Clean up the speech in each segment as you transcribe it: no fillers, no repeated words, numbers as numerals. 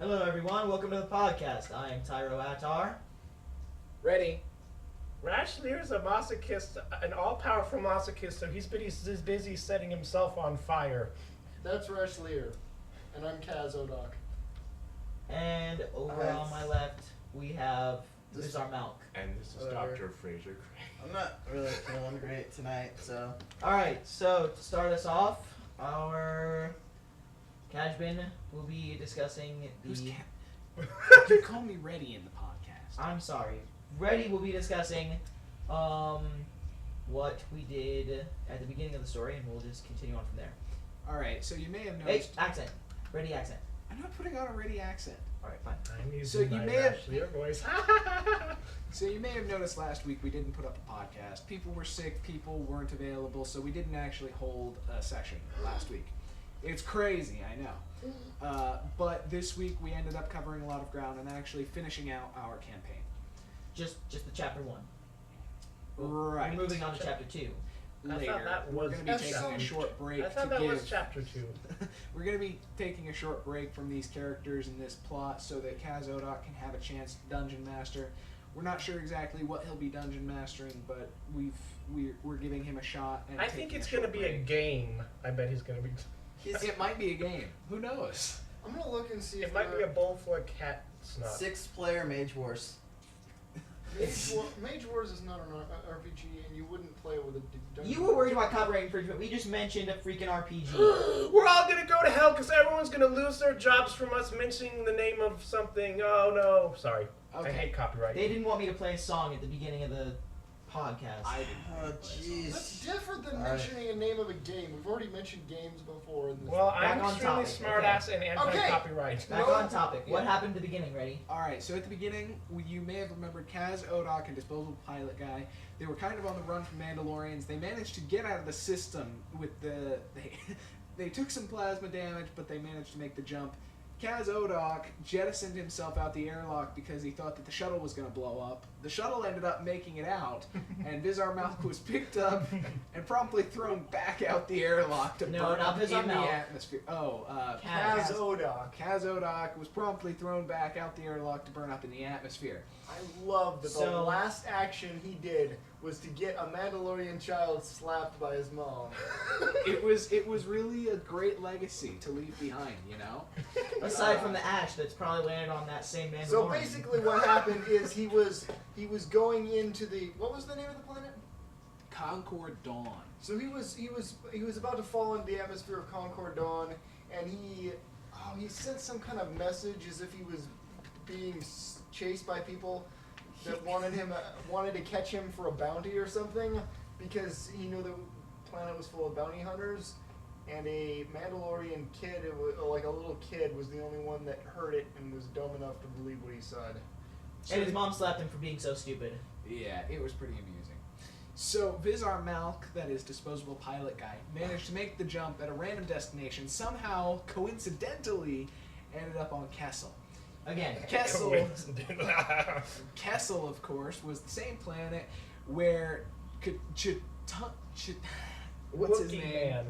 Hello everyone, welcome to the podcast. I am Tyro Attar. Reti. Rash'Leer is a masochist, an all-powerful masochist, so he's busy setting himself on fire. That's Rash'Leer, and I'm Kaz Odok. And over on my left, we have Bizarre Milk. And this is Dr. Fraser Gray. I'm not really feeling great tonight, so... Alright, so to start us off, our Kajbin will be discussing the... You call me Reti in the podcast. I'm sorry. Reti will be discussing what we did at the beginning of the story, and we'll just continue on from there. Alright, so you may have Hey, noticed... accent. Reti accent. I'm not putting on a Reti accent. Alright, fine. I'm using So you my may have- Rash'Leer voice. So you may have noticed last week we didn't put up a podcast. People were sick, people weren't available, so we didn't actually hold a session last week. It's crazy, I know. But this week we ended up covering a lot of ground and actually finishing out our campaign. Just the chapter 1. Right. We're moving on to chapter 2. I thought Later, that we're was going to be taking a chapter short break I thought to that give... was chapter 2. We're going to be taking a short break from these characters and this plot so that Kaz Odok can have a chance to dungeon master. We're not sure exactly what he'll be dungeon mastering, but we're giving him a shot. And I think taking it's a going to short be a break. game. I bet he's going to be... It might be a game. Who knows? I'm gonna look and see It if might be a bowl full of cat snot. 6-player Mage Wars. Mage Wars is not an RPG, and you wouldn't play it with a dungeon. You were worried about copyright infringement. We just mentioned a freaking RPG. We're all going to go to hell because everyone's going to lose their jobs from us mentioning the name of something. Oh, no. Sorry. Okay. I hate copyright. They didn't want me to play a song at the beginning of the podcast. I didn't. Oh, jeez. That's different than mentioning a name of a game. We've already mentioned games before in this. Well, Back I'm on extremely topic, smart-ass and anti-copyright. Back No. on topic. What Yeah. happened at the beginning, Ready? Alright, so at the beginning, you may have remembered Kaz Odok and Disposable Pilot Guy. They were kind of on the run from Mandalorians. They managed to get out of the system with the... They took some plasma damage, but they managed to make the jump. Kaz Odok jettisoned himself out the airlock because he thought that the shuttle was going to blow up. The shuttle ended up making it out, and Vizar Malk was picked up and promptly thrown back out the airlock to No, burn not up Vizar in the Malk. atmosphere. Oh, Kaz Odok. Kaz Odok was promptly thrown back out the airlock to burn up in the atmosphere. I love that the So- last action he did was to get a Mandalorian child slapped by his mom. It was really a great legacy to leave behind, you know? Aside from the ash that's probably landed on that same Mandalorian. So basically, what happened is he was going into the, what was the name of the planet? Concord Dawn. So he was about to fall into the atmosphere of Concord Dawn, and he sent some kind of message as if he was being chased by people that wanted to catch him for a bounty or something, because he knew the planet was full of bounty hunters, and a Mandalorian kid, like a little kid, was the only one that heard it and was dumb enough to believe what he said. And his mom slapped him for being so stupid. Yeah, it was pretty amusing. So Vizar Malk, that is Disposable Pilot Guy, managed to make the jump at a random destination, somehow, coincidentally, ended up on Kessel. Again. Kessel, of course, was the same planet where what's his Wookiee name? Man.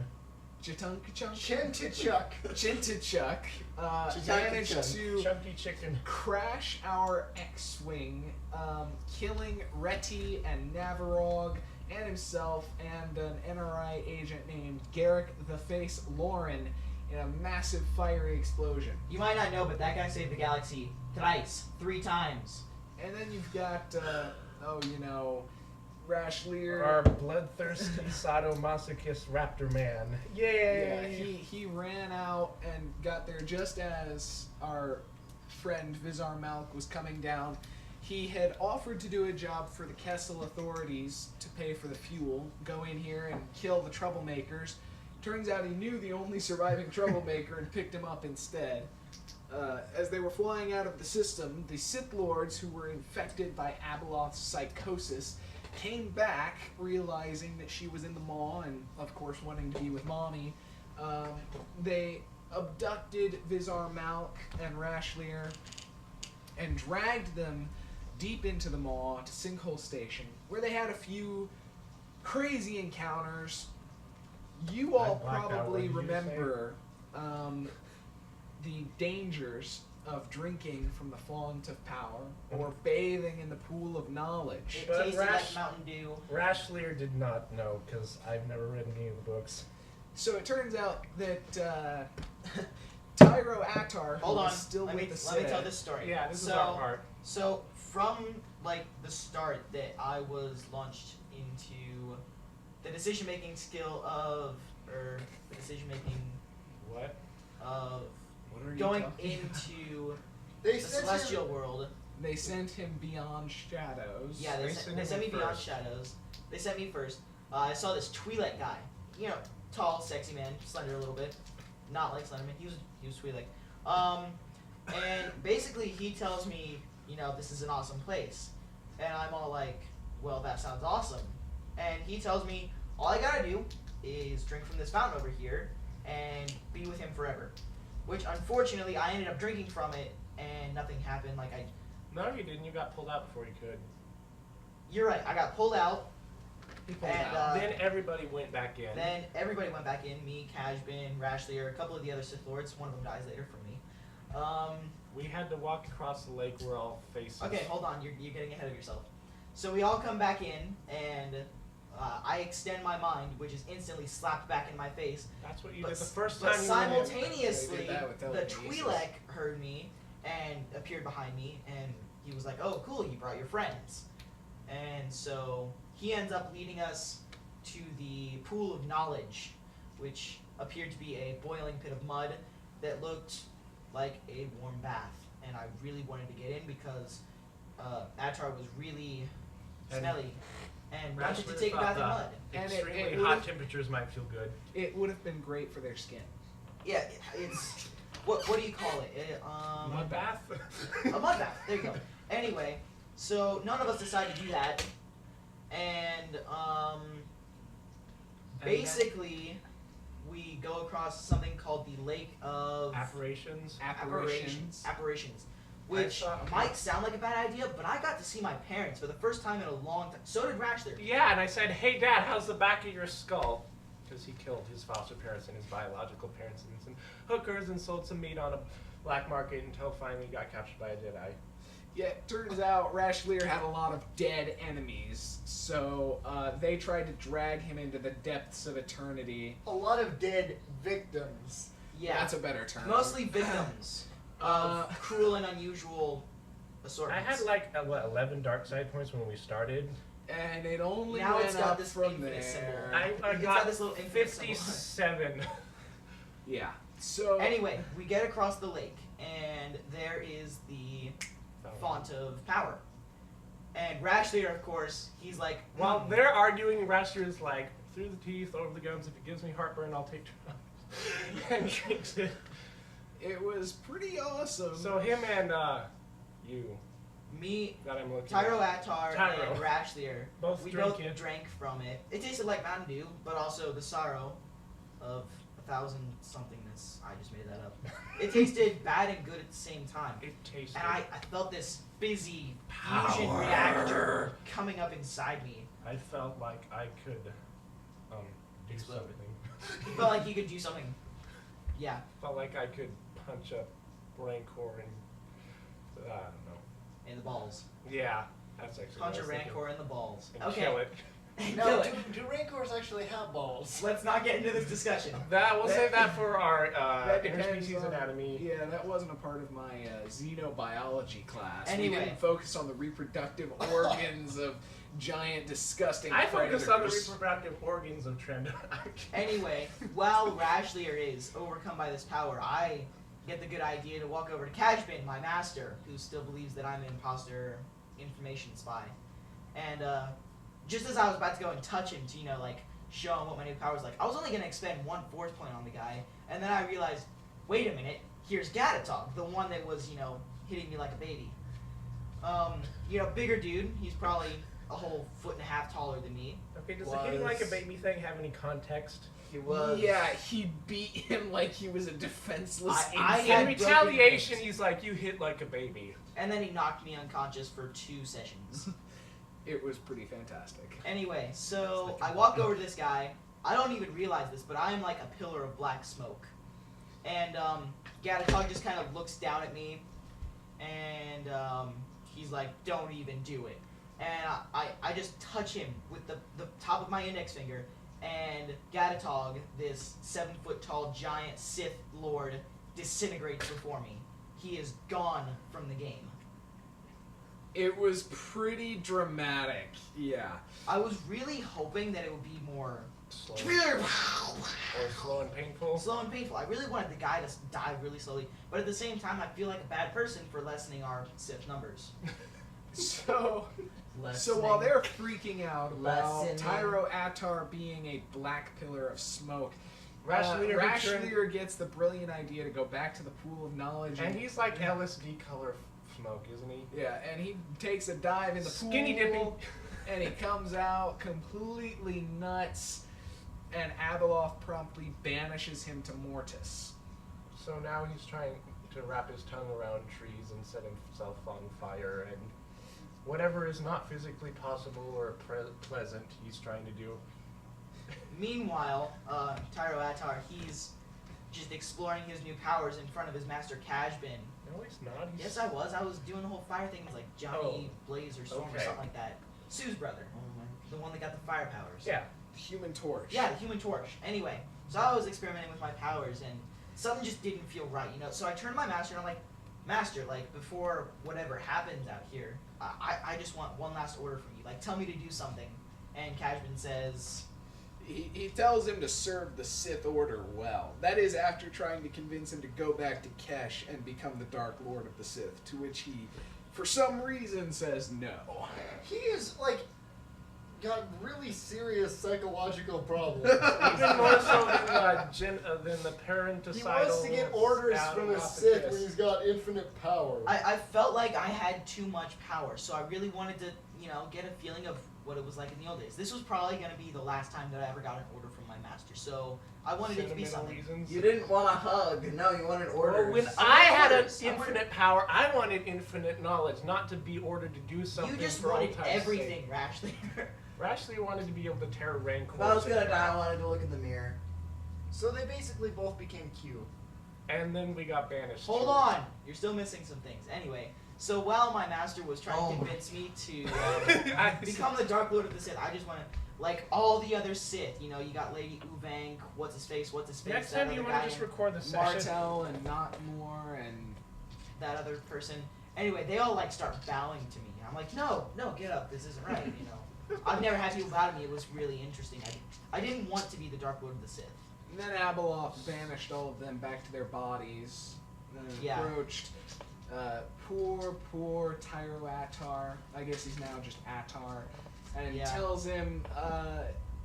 Chintichuck. Chintichuck managed to Chunky chicken. crash our X-Wing, killing Reti and Navarog and himself and an NRI agent named Garrick the Face Lauren in a massive fiery explosion. You might not know, but that guy saved the galaxy thrice. 3 times. And then you've got, Rash'Leer. Our bloodthirsty sadomasochist raptor man. Yeah, Yay! he ran out and got there just as our friend Vizar Malk was coming down. He had offered to do a job for the Kessel authorities to pay for the fuel, go in here and kill the troublemakers. Turns out he knew the only surviving troublemaker and picked him up instead. As they were flying out of the system, the Sith Lords, who were infected by Abeloth's psychosis, came back, realizing that she was in the maw and, of course, wanting to be with Mommy. They abducted Vizar Malk and Rash'Leer and dragged them deep into the maw to Sinkhole Station, where they had a few crazy encounters. You all I blacked out. probably What did you remember the dangers of drinking from the font of power or bathing in the pool of knowledge. It But tasted like Mountain Dew. Rash'Leer did not know because I've never read any of the books. So it turns out that Tyro Attar, who Hold on. was still Let with me the tell this story. Yeah, this is So- our part. So from like the start that I was launched into the decision making skill of, or the decision making What? of What are you going talking about? into They the sent celestial him, world. They sent him beyond shadows. Yeah, they sent me beyond shadows. They sent me first. I saw this Twi'lek guy. You know, tall, sexy man, slender a little bit. Not like Slenderman. He was Twi'lek. And basically he tells me, you know, this is an awesome place. And I'm all like, well, that sounds awesome. And he tells me, all I gotta do is drink from this fountain over here and be with him forever. Which, unfortunately, I ended up drinking from it and nothing happened. Like, No, you didn't. You got pulled out before you could. you're right, I got pulled out. He pulled And, out. Then everybody went back in. Then everybody went back in. Me, Kajbin, Rash'Leer, a couple of the other Sith Lords. One of them dies later from me. We had to walk across the lake. We're all faces. Okay, hold on. You're getting ahead of yourself. So we all come back in, and I extend my mind, which is instantly slapped back in my face. That's what you But did the s- first But time you went in. simultaneously, They did that with the telekinesis. Twi'lek heard me and appeared behind me, and he was like, "Oh, cool! You brought your friends." And so he ends up leading us to the pool of knowledge, which appeared to be a boiling pit of mud that looked like a warm bath. And I really wanted to get in because Attar was really And smelly and wanted to Rash'Leer take a bath in thought mud. And Extremely it hot would've- temperatures might feel good. It would have been great for their skin. Yeah, it's what do you call it? Mud bath? A mud bath. There you go. Anyway, so none of us decided to do that, and basically we go across something called the Lake of Apparitions. Apparitions. Apparitions, which I saw- might sound like a bad idea, but I got to see my parents for the first time in a long time. So did Rash'Leer. Yeah, and I said, "Hey, Dad, how's the back of your skull?" Because he killed his foster parents and his biological parents and some hookers and sold some meat on a black market until finally he got captured by a Jedi. Yeah, it turns out Rash'Leer had a lot of dead enemies, so they tried to drag him into the depths of eternity. a lot of dead victims. Yeah, That's a better term. mostly victims of cruel and unusual I assortments. had like 11 dark side points when we started. And it only Now went it's got up this from infinite there. symbol. I It's got got this little infinite symbol. 57. Yeah. So Anyway, we get across the lake, and there is the font of power. And Rash'Leer, of course, he's like, While they're arguing, Rash'Leer's like, through the teeth, over the gums. If it gives me heartburn, I'll take drugs. And drinks it. it was pretty awesome. So him and you me, that I'm looking Tyro at. Attar, Tyro. and Rash'Leer, Both we drink both it. drank from it. It tasted like Mountain Dew, but also the sorrow of 1,000 somethingness. I just made that up. It tasted bad and good at the same time. It tasted. And I felt this busy fusion reactor coming up inside me. I felt like I could do Explode. something. You felt like you could do something. Yeah. Felt like I could punch a Rancor and I don't know. In the balls. Yeah, that's actually Punch a what I was thinking. Rancor in the balls. And Okay. kill it. Now, Kill do, it. do Rancors actually have balls? Let's not get into this discussion. We'll save that for our That depends interspecies on- anatomy. Yeah, that wasn't a part of my xenobiology class. Anyway. We didn't focus on the reproductive organs of giant, disgusting I predators. focus on the reproductive organs of Trend. Anyway, while Rash'Leer is overcome by this power, I get the good idea to walk over to Kajbin, my master, who still believes that I'm an imposter information spy. And just as I was about to go and touch him to, like, show him what my new power is like, I was only going to expend 1 force point on the guy, and then I realized, wait a minute, here's Gatatog, the one that was, hitting me like a baby. Bigger dude, he's probably a whole 1.5 feet taller than me. Okay, does the hitting like a baby thing have any context? He was. Yeah, he beat him like he was a defenseless I infant. had In broken retaliation, ribs. he's like, you hit like a baby. And then he knocked me unconscious for 2 sessions. It was pretty fantastic. Anyway, so I walk over to this guy. I don't even realize this, but I am like a pillar of black smoke. And Gatatog just kind of looks down at me. and he's like, "Don't even do it." And I just touch him with the top of my index finger, and Gatatog, this 7-foot tall giant Sith Lord, disintegrates before me. He is gone from the game. It was pretty dramatic. Yeah. I was really hoping that it would be more Slow. Or slow and painful. slow and painful. I really wanted the guy to die really slowly, but at the same time, I feel like a bad person for lessening our Sith numbers. So Lessening. while they're freaking out about Lessening. Tyro Attar being a black pillar of smoke, Rash'Leer gets the brilliant idea to go back to the pool of knowledge. and he's like LSD color smoke, isn't he? Yeah, and he takes a dive in the Skinny pool, dipping. and he comes out completely nuts, and Abeloth promptly banishes him to Mortis. So now he's trying to wrap his tongue around trees and set himself on fire, and whatever is not physically possible or pleasant, he's trying to do. Meanwhile, Tyro Attar, he's just exploring his new powers in front of his master Kajbin. No, he's not. He's... Yes, I was. I was doing the whole fire thing. It was like Johnny Blaze or Storm or okay. something like that. Sue's brother, the one that got the fire powers. Yeah. Human Torch. Yeah, the Human Torch. Anyway, so I was experimenting with my powers, and something just didn't feel right, you know. So I turned to my master, and I'm like, "Master, like before whatever happens out here, I just want one last order from you. Like, tell me to do something." And Kajbin says, He tells him to serve the Sith Order well. That is after trying to convince him to go back to Kesh and become the Dark Lord of the Sith, to which he, for some reason, says no. He is like got really serious psychological problems. Even more so than the parenticidal. He wants to get orders from a Sith kiss. when he's got infinite power. I felt like I had too much power, so I really wanted to, you know, get a feeling of what it was like in the old days. This was probably going to be the last time that I ever got an order from my master, so I wanted it to be Sentimental something. reasons. You didn't want a hug. No, you wanted orders. Well, when I had an infinite power, I wanted infinite knowledge, not to be ordered to do something. You just for wanted old time's everything, sake. Rash'Leer. Rash'Leer wanted to be able to tear Rancor. If I was gonna die, I wanted to look in the mirror. So they basically both became Q. And then we got banished. Hold too. on, you're still missing some things. Anyway, so while my master was trying to convince me to become the Dark Lord of the Sith, I just want to, like all the other Sith, you know, you got Lady Uvank, what's his face, Next that time you other want guy to just in- record the session. Martel and Knockmore and... that other person. Anyway, they all like start bowing to me. I'm like, no, get up. This isn't right. You know, I've never had people bow to me. It was really interesting. I didn't want to be the Dark Lord of the Sith. And then Abeloth banished all of them back to their bodies. And then Yeah. approached poor Tyro Attar. I guess he's now just Attar. And Yeah. tells him,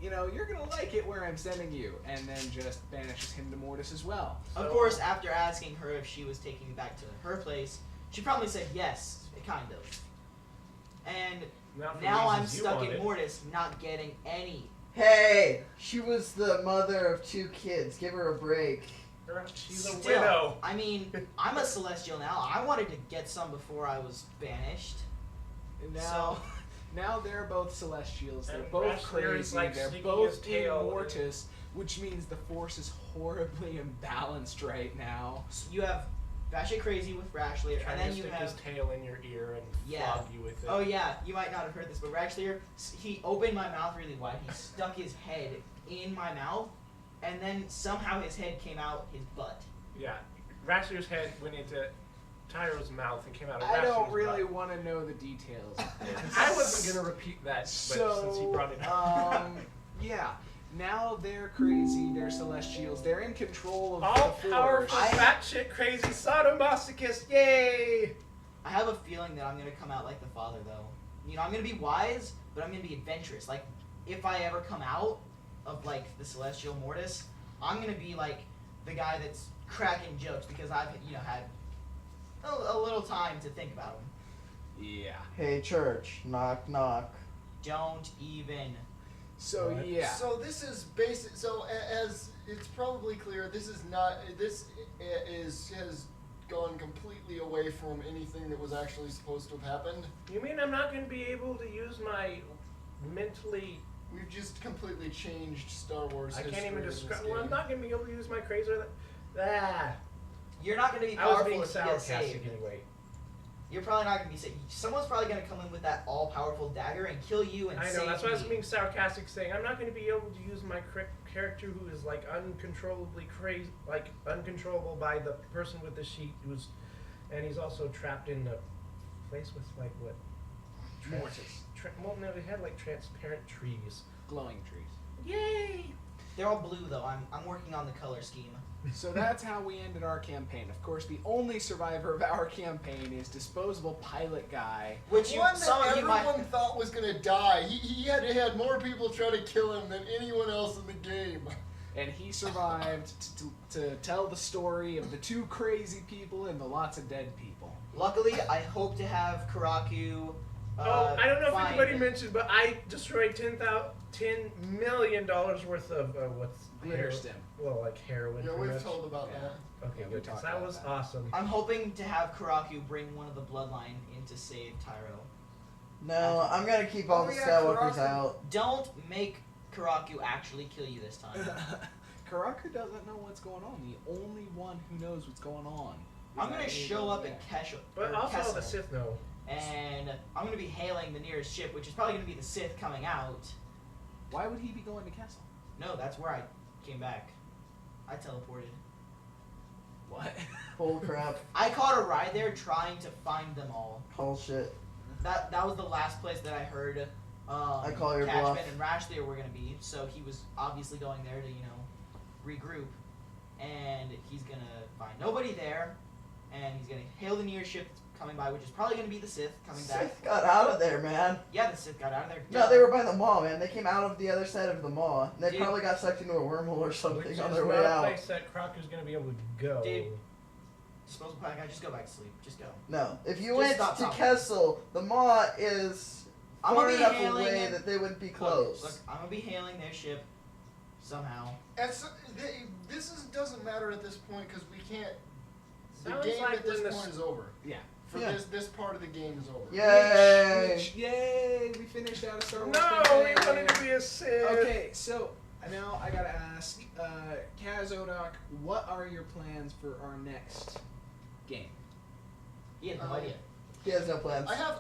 you know, you're going to like it where I'm sending you. And then just banishes him to Mortis as well. Of course, after asking her if she was taking me back to her place, she probably said yes, kind of. And Not for now I'm reasons you stuck in wanted. Mortis, not getting any. Hey, she was the mother of 2 kids. Give her a break. She's a Still, widow. I mean, I'm a Celestial now. I wanted to get some before I was banished. And So, now they're both Celestials. They're And both Rash'Leer is, crazy. like, They're sticking both his tail in in- Mortis, which means the Force is horribly imbalanced right now. you have batshit crazy with Rash'Leer, Trying and then to you stick have. his tail in your ear and Yeah. flog you with it. Oh yeah, you might not have heard this, but Rash'Leer, he opened my mouth really wide. He stuck his head in my mouth, and then somehow his head came out his butt. Yeah. Rash'Leer's head went into Tyro's mouth and came out of I don't Rash'Leer's really butt. want to know the details of this. I wasn't going to repeat that, but since he brought it up. Yeah. Now they're crazy, they're Celestials, they're in control of All the Force. powerful, I- batshit crazy sadomasochist, yay! I have a feeling that I'm gonna come out like the father, though. You know, I'm gonna be wise, but I'm gonna be adventurous. Like, if I ever come out of like the Celestial Mortis, I'm gonna be like the guy that's cracking jokes because I've, you know, had a little time to think about them. Yeah. Hey, church. Knock, knock. Don't even. So, What? yeah. So this is basic. So as it's probably clear, this is not. This has gone completely away from anything that was actually supposed to have happened. You mean I'm not going to be able to use my mentally... We've just completely changed Star Wars. I can't history even in this describe... game. Well, I'm not going to be able to use my crazer... Ah. You're not gonna be I was powerful being if you get sarcastic saved. anyway. you're probably not gonna be safe. Someone's probably gonna come in with that all-powerful dagger and kill you and I save know, that's why I was me. being sarcastic, saying I'm not going to be able to use my character who is like uncontrollably crazy, like uncontrollable by the person with the sheet and he's also trapped in a place with like what? Mortis. Well, no, they had like transparent trees. Glowing trees. Yay! They're all blue though. I'm working on the color scheme. So that's how we ended our campaign. Of course, the only survivor of our campaign is Disposable Pilot Guy. Which The one some that of you everyone might. thought was gonna die. He had more people try to kill him than anyone else in the game. And he survived to tell the story of the 2 crazy people and the lots of dead people. Luckily, I hope to have Karaku. I don't know if find- anybody mentioned, but I destroyed $10 million worth of what's Glitter hero- stem. Well, like heroin. Yeah, pretty we've much. told about Yeah. that. Okay, Yeah, we good. 'cause talked that about was that. awesome. I'm hoping to have Karaku bring one of the bloodline in to save Tyro. No, I'm gonna keep all Oh, the yeah, Skywalkers Karaku. out. Don't make Karaku actually kill you this time. Karaku doesn't know what's going on. The only one who knows what's going on. I'm gonna show up at Keshel. But also the Sith know. And I'm gonna be hailing the nearest ship, which is probably gonna be the Sith coming out. Why would he be going to Kessel? No, that's where I came back. I teleported. What? Bull crap. I caught a ride there trying to find them all. Bullshit. That was the last place that I heard I call your Cashman bluff. and Rash'Leer were gonna be, so he was obviously going there to, regroup. And he's gonna find nobody there, and he's gonna hail the nearest ship that's coming by, which is probably gonna be the Sith coming back. Sith got out of there, man. Yeah, the Sith got out of there. No, they were by the mall, man. They came out of the other side of the mall. And they Dude. probably got sucked into a wormhole or Which something is on not their a way out. place that Crocker's going to be able to go. Dude. Disposable Pilot Guy, just go back to sleep. Just go. No, if you Just went stop to talking. Kessel, the mall is I'm far gonna be enough hailing away it. that they wouldn't be Look, close. I'm gonna be hailing their ship somehow. Doesn't matter at this point because we can't. The Sounds game like at this when the point is over. Yeah. For Yeah. this part of the game is over. Yay! Yay! We finished out a Star Wars No, we campaign. wanted to be a Sith. Okay, so now I gotta ask, Kaz Odok, what are your plans for our next game? He had no idea. He has no plans. I have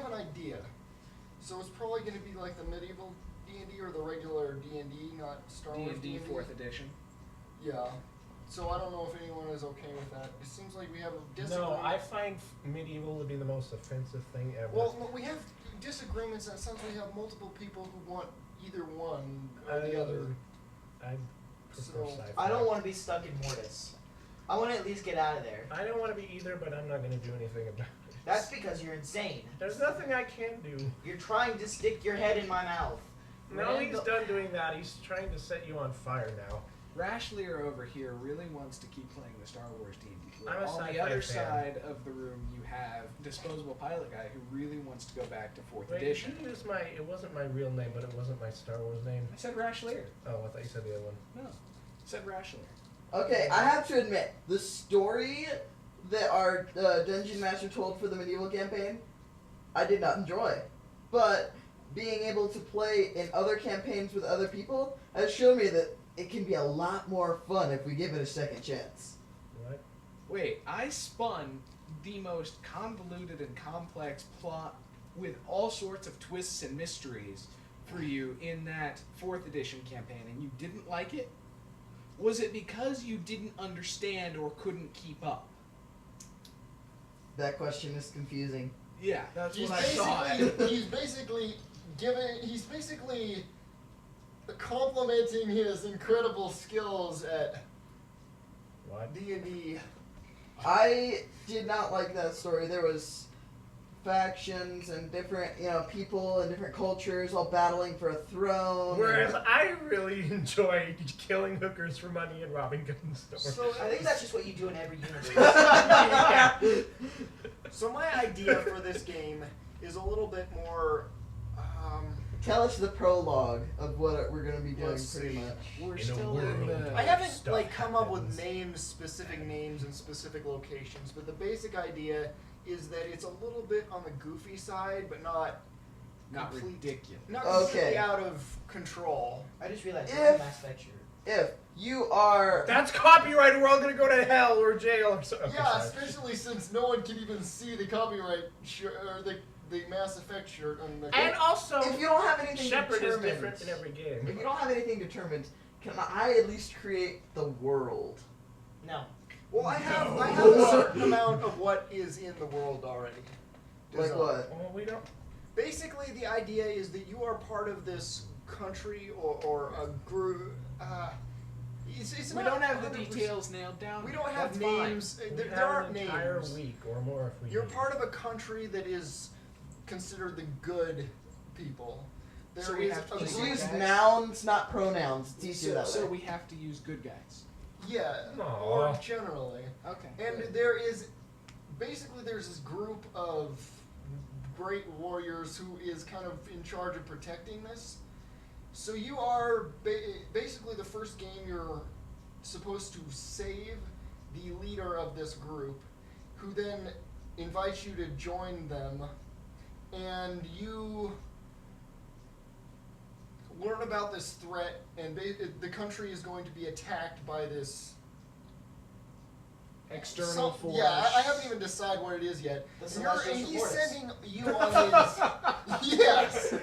an idea. So it's probably going to be like the medieval D&D or the regular D&D, not Star Wars D&D 4th edition. Yeah. So I don't know if anyone is okay with that. It seems like we have a disagreement. No, I find medieval to be the most offensive thing ever. Well, no, we have disagreements, and it sounds like we have multiple people who want either one or the other. I prefer So, sci-fi. I don't want to be stuck in Mortis. I want to at least get out of there. I don't want to be either, but I'm not going to do anything about it. That's because you're insane. There's nothing I can do. You're trying to stick your head in my mouth. No, he's Randall- done doing that. He's trying to set you on fire now. Rash'Leer over here really wants to keep playing the Star Wars D&D. I'm a On the sci-fi other fan. side of the room, you have Disposable Pilot Guy, who really wants to go back to 4th Wait, edition. did you use my? It wasn't my real name, but it wasn't my Star Wars name. I said Rash'Leer. Oh, I thought you said the other one. No, I said Rash'Leer. Okay, I have to admit, the story that our Dungeon Master told for the medieval campaign, I did not enjoy. But being able to play in other campaigns with other people has shown me that it can be a lot more fun if we give it a second chance. What? Wait, I spun the most convoluted and complex plot with all sorts of twists and mysteries for you in that 4th edition campaign, and you didn't like it? Was it because you didn't understand or couldn't keep up? That question is confusing. Yeah, that's He's what I thought. basically he's basically complimenting his incredible skills at What? D&D. I did not like that story. There was factions and different, people and different cultures all battling for a throne. Whereas I really enjoy killing hookers for money and robbing gun stores. So I think that's just what you do in every universe. Yeah. So my idea for this game is a little bit more. Tell us the prologue of what we're going to be doing, Let's pretty see. much. We're In a still in world. the... I haven't Stuff come up with happens. specific names and specific locations, but the basic idea is that it's a little bit on the goofy side, but not Not complete- ridiculous. not Okay. completely out of control. I just realized If- it's Mass Effect. if you are That's copyright. We're all gonna go to hell or jail or something. Yeah, especially since no one can even see the copyright shirt or the Mass Effect shirt on the. And also, if you don't have anything Shepard is determined, different in every game. if you don't have anything determined, can I at least create the world? No. Well, I have a certain amount of what is in the world already. Like what? Well, we don't. Basically, the idea is that you are part of this country or a group. It's We not don't have the 100%. details nailed down. We don't have That's fine. names. We There have aren't an entire names. week or more if we. You're need. part of a country that is considered the good people. There So we is have to a Just Okay. use group- nouns, not pronouns. It's easier that So way. we have to use good guys. Yeah, Aw. or generally. Okay. And good. there is, basically there's this group of great warriors who is kind of in charge of protecting this. So you are, basically the first game you're supposed to save the leader of this group, who then invites you to join them, and you learn about this threat, and the country is going to be attacked by this External force. Yeah, I haven't even decided what it is yet. The And Celestial he's Force. sending you on these. Yes,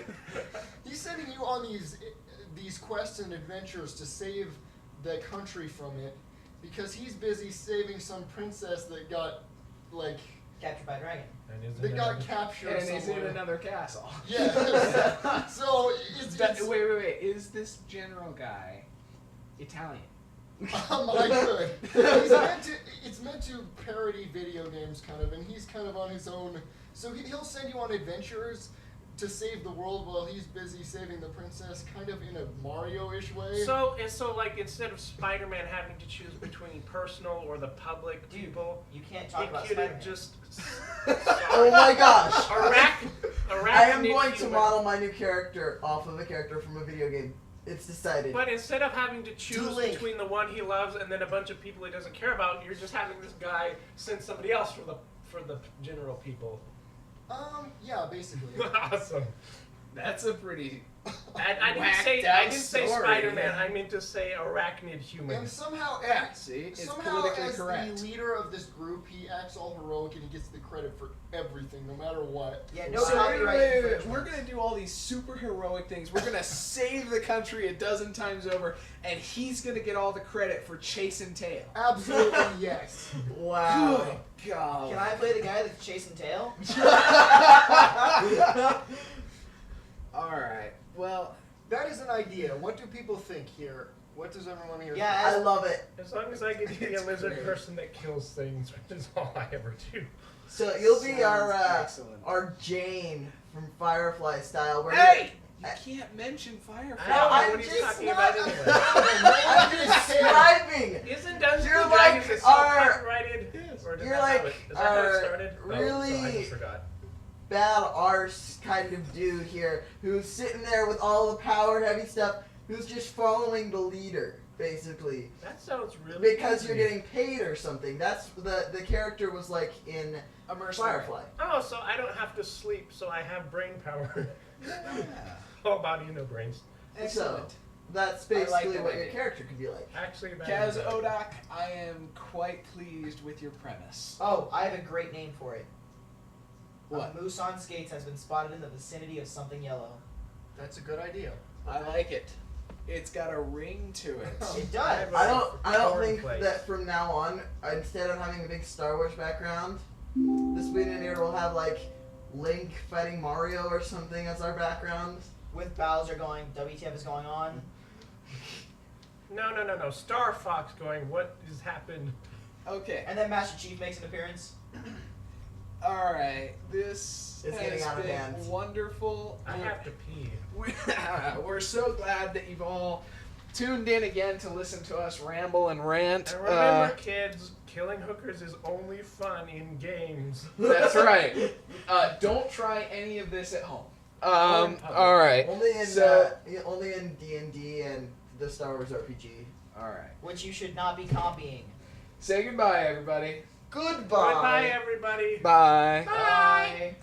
he's sending you on these quests and adventures to save the country from it, because he's busy saving some princess that got like Captured by a dragon. And isn't that it got a- captured And is in somewhere. another castle. Yeah. So it's Wait. Is this general guy Italian? I could. It's meant to parody video games, kind of, and he's kind of on his own. So he'll send you on adventures to save the world while he's busy saving the princess, kind of in a Mario-ish way. So like instead of Spider-Man having to choose between personal or the public Dude, people, you can't he talk about could Spider-Man. have just. Oh my gosh! Arachnid I am going to human. model my new character off of a character from a video game. It's decided. But instead of having to choose Link. between the one he loves and then a bunch of people he doesn't care about, you're just having this guy send somebody else for the general people. Yeah, basically. Awesome. That's a pretty. I didn't say story. Spider-Man. I meant to say arachnid human. And somehow, Yeah, see, it's somehow politically as correct. the leader of this group, he acts all heroic and he gets the credit for everything, no matter what. Yeah, no So copyright wait. infringement. We're gonna do all these super heroic things. We're gonna save the country a dozen times over, and he's gonna get all the credit for chasing tail. Absolutely yes. Wow. Good God. Can I play the guy that's chasing tail? All right. Well, That is an idea. What do people think here? What does everyone here Yeah, I love it. As long as I get to be a It's lizard great. person that kills things, which is all I ever do. So you'll be Sounds our excellent. our Jane from Firefly style. Where Hey! you can't mention Firefly. I don't know I'm what he's just talking not- about anyway. I'm describing. Isn't Dungeons You're and like Dragons itself our- copyrighted? Or does you're that like how it, is that how it our started? Oh, so I really- just forgot. Bad arse kind of dude here who's sitting there with all the power heavy stuff, who's just following the leader, basically. That sounds really Because you're easy. getting paid or something. That's the character was like in A mercenary. Firefly. Oh, so I don't have to sleep, so I have brain power. Yeah. Whole body, no brains. Excellent. That's I like basically the what your idea. character could be like. Actually, that Kaz is Odok, I am quite pleased with your premise. Oh, I have a great name for it. What? A moose on skates has been spotted in the vicinity of something yellow. That's a good idea. I like it. It's got a ring to it. It I does. have I don't Foreign think place. that from now on, instead of having a big Star Wars background, the Spleeninator will have like Link fighting Mario or something as our background. With Bowser going, WTF is going on. No. Star Fox going, what has happened? Okay. And then Master Chief makes an appearance. All right. This It's has getting out of been hand. wonderful. I have to pee. We're so glad that you've all tuned in again to listen to us ramble and rant. And remember, kids, killing hookers is only fun in games. That's right. Don't try any of this at home. Or in public. All right. Only in D&D and the Star Wars RPG. All right. Which you should not be copying. Say goodbye, everybody. Goodbye. Goodbye, everybody. Bye. Bye.